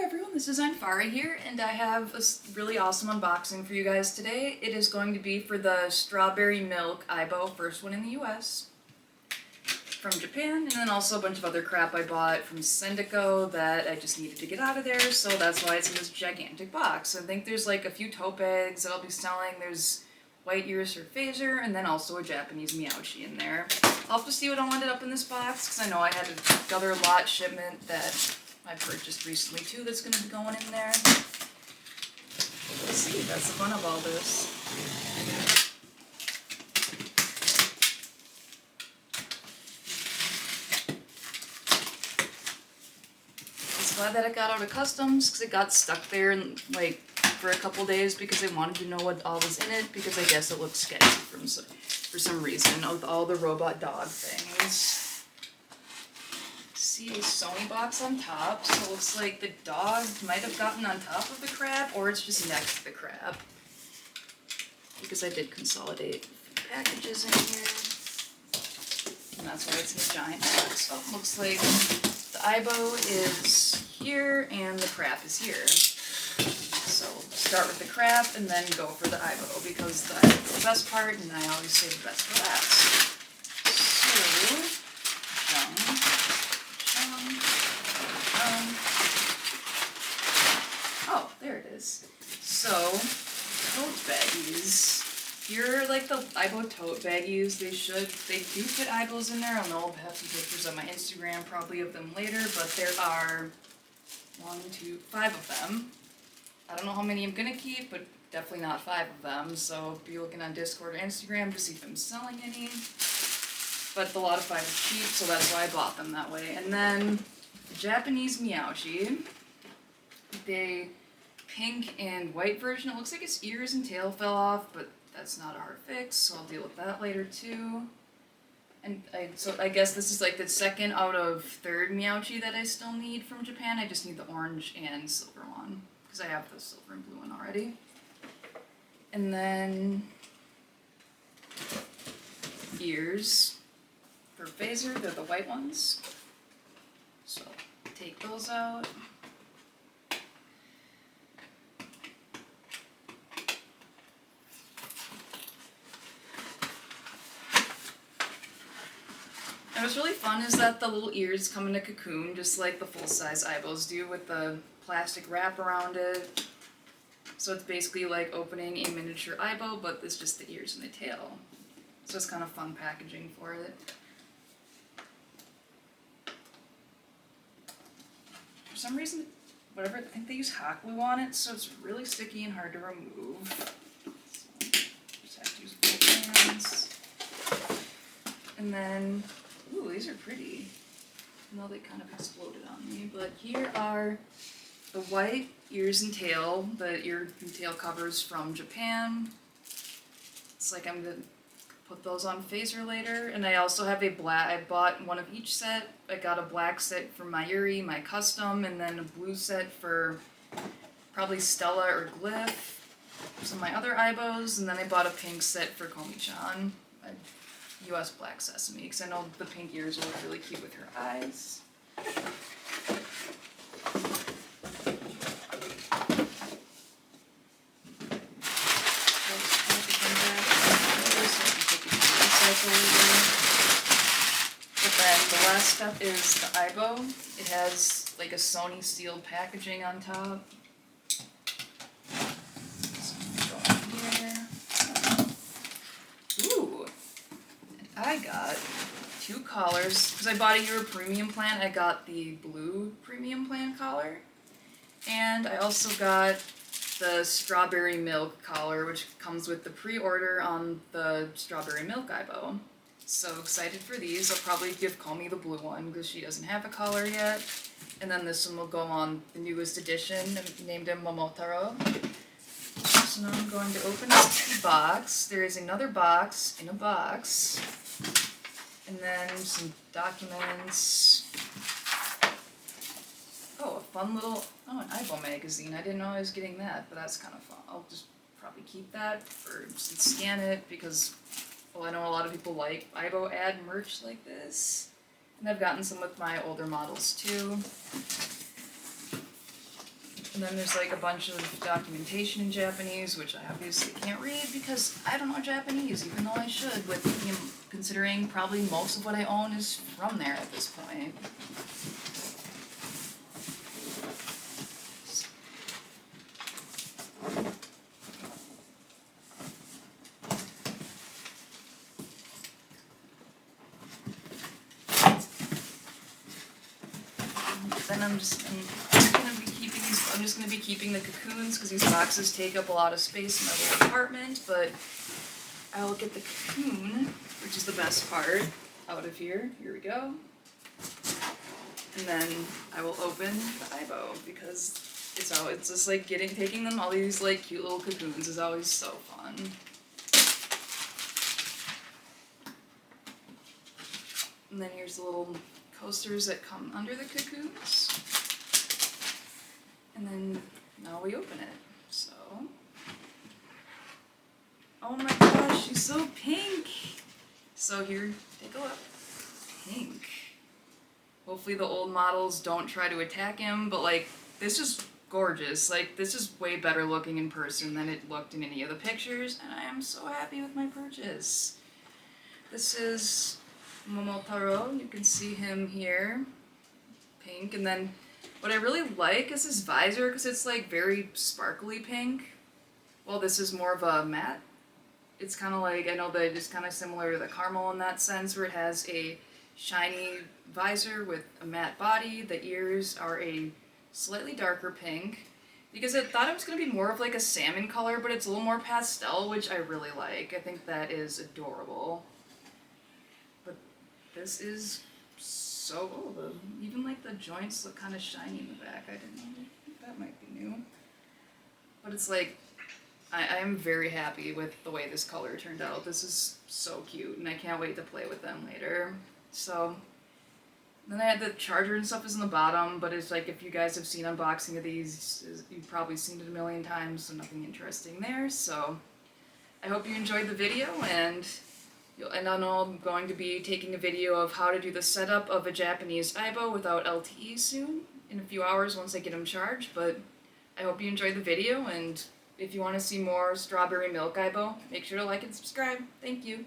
everyone, this is Farah here, and I have a really awesome unboxing for you guys today. It is going to be for the strawberry milk Aibo, first one in the US, from Japan, and then also a bunch of other crap I bought from Sendico that I just needed to get out of there, so that's why it's in this gigantic box. I think there's like a few tote bags that I'll be selling. There's white ears for phaser, and then also a Japanese meowchi in there. I'll have to see what all ended up in this box, because I know I had another lot shipment that I purchased recently too that's going to be going in there. Let's see, that's the fun of all this. I'm glad that it got out of customs, because it got stuck there and like for a couple days because they wanted to know what all was in it, because I guess it looked sketchy for some reason with all the robot dog things. See a Sony box on top, so it looks like the dog might have gotten on top of the crab, or it's just next to the crab, because I did consolidate packages in here, and that's why it's in a giant box. So it looks like the Aibo is here and the crab is here. So start with the crab and then go for the Aibo, because the Aibo is the best part, and I always save the best for last. Oh, there it is. So, tote baggies. Here are like the Aibo tote baggies. They do fit Aibos in there. I'll have some pictures on my Instagram probably of them later, but there are 5 of them. I don't know how many I'm gonna keep, but definitely not 5 of them, so be looking on Discord or Instagram to see if I'm selling any. But the lot of 5 is cheap, so that's why I bought them that way. And then the Japanese meowchi. The pink and white version. It looks like its ears and tail fell off, but that's not a hard fix, so I'll deal with that later too. And so I guess this is like the second out of 3rd meowchi that I still need from Japan. I just need the orange and silver one, because I have the silver and blue one already. And then ears for phaser, they're the white ones. So take those out. And what's really fun is that the little ears come in a cocoon, just like the full-size Aibos do, with the plastic wrap around it. So it's basically like opening a miniature Aibo, but it's just the ears and the tail. So it's kind of fun packaging for it. For some reason, I think they use hot glue on it, so it's really sticky and hard to remove. So just have to use both hands. And then, ooh, these are pretty. I know they kind of exploded on me, but here are the white ears and tail, the ear and tail covers from Japan. It's like I'm gonna put those on phaser later. And I also have a black, I bought one of each set. I got a black set for Mayuri, my custom, and then a blue set for probably Stella or Glyph, some of my other Aibos, and then I bought a pink set for Komi-chan, US Black Sesame, because I know the pink ears will look really cute with her eyes. But then the last step is the Aibo. It has like a Sony sealed packaging on top. Ooh, and I got 2 collars, because I bought a Euro Premium plan. I got the blue Premium plan collar, and I also got the strawberry milk collar, which comes with the pre-order on the strawberry milk Aibo. So excited for these. I'll probably give Komi the blue one because she doesn't have a collar yet. And then this one will go on the newest edition, named him Momotaro. So now I'm going to open up the box. There is another box in a box. And then some documents. Oh, a fun little, an Aibo magazine. I didn't know I was getting that, but that's kind of fun. I'll just probably keep that and scan it, because, well, I know a lot of people like Aibo ad merch like this. And I've gotten some with my older models too. And then there's like a bunch of documentation in Japanese, which I obviously can't read because I don't know Japanese, even though I should, with, you know, considering probably most of what I own is from there at this point. Then I'm just gonna be keeping the cocoons because these boxes take up a lot of space in my little apartment, but I will get the cocoon, which is the best part, out of here. Here we go. And then I will open the Aibo because it's just like taking them all these like cute little cocoons is always so fun. And then here's the little coasters that come under the cocoons. And then now we open it. So, oh my gosh, she's so pink. So here, take a look. Pink. Hopefully the old models don't try to attack him, but like, this is gorgeous. Like, this is way better looking in person than it looked in any of the pictures, and I am so happy with my purchase. This is Momotaro. You can see him here. Pink. And then what I really like is his visor, because it's like very sparkly pink. Well, this is more of a matte. It's kind of like, I know that it's kind of similar to the caramel in that sense, where it has a shiny visor with a matte body. The ears are a slightly darker pink, because I thought it was going to be more of like a salmon color, but it's a little more pastel, which I really like. I think that is adorable. But this is so, even like the joints look kind of shiny in the back. I didn't know that might be new. But it's like, I am very happy with the way this color turned out. This is so cute, and I can't wait to play with them later. So, then I had the charger and stuff is in the bottom, but it's like, if you guys have seen unboxing of these, you've probably seen it a million times, so nothing interesting there. So, I hope you enjoyed the video, and I know I'm going to be taking a video of how to do the setup of a Japanese Aibo without LTE soon, in a few hours once I get them charged, but I hope you enjoyed the video, and if you want to see more strawberry milk Aibo, make sure to like and subscribe. Thank you.